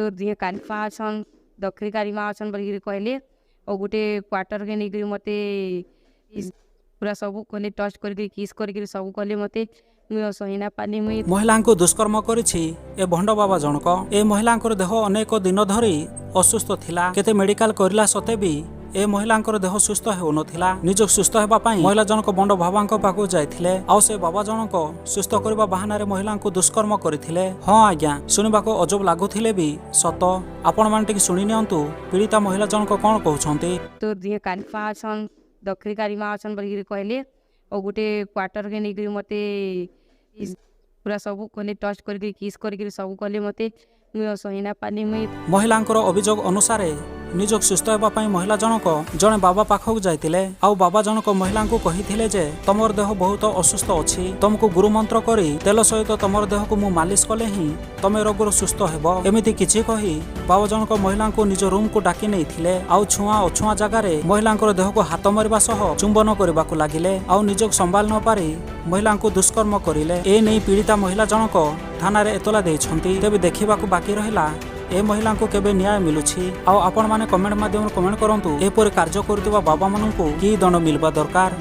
तोर दिए कालिफा अछन दक्षिणी कालिमा अछन बोल कहले और गोटे क्वार्टर के नहीं मते पूरा सब कले टच करके किस करके सब कले मते मुझे सहीना पानी मुई महिला दुष्कर्म करिछि ए भंड बाबा जनक ए महिला देह अनेक दिन धरी असुस्थ थिला केते मेडिकल करला सते भी ए महिला देह सुस्थ हेउनथिला निज सुस्थ हेबा पई महिला जनक बंड बाबा पाखु जाइथिले आउ से बाबा जनक सुस्थ करबा बहाना रे महिला दुष्कर्म करथिले। हां आज्ञा शुनिबाको अजब लागुथिले भी सत आपण मान टिक सुनि नियंतु पीड़िता महिला जनक कोन कहउछंती तोर दिए कालिफा अछन दक्षिणी कालिमा अछन बोल कहले और गोटे क्वार्टर के नहीं मते पूरा सब कले टच करके किस करके सब कले मते मुझे सहीना पानी मुई महिला अभियोग अनुसार निज सुस्थ होगा महिला जनक जड़े बाबा पाखक जाइतिले आउ बाबा जनक महिला को कहिथिले जे तमर देह बहुत असुस्थ अछि तुमको गुरु मंत्र करी तेल सहित तमर देह को मु मालिश कले ही तमे रोगर सुस्थ हेबो एमिति किछि कही बाबा जनक महिला को निज रूम को डाकी नैथिले आउ छुआ अछुआ जगार महिला देह को हाथ मारिबा सह चुंबन करने को लगिले आउ निजक संभाल न पारी महिला को दुष्कर्म करिले ए नै पीड़िता महिला जनक थाना रे एतला देइछंती तेबे देखिबाकू बाकी रहिला ए महिला को केबे न्याय मिलुछि आउ आपण माने कमेंट माध्यम कमेंट करंतु एपर कार्य करतुवा बाबा माननकू की दंड मिलबा दरकार।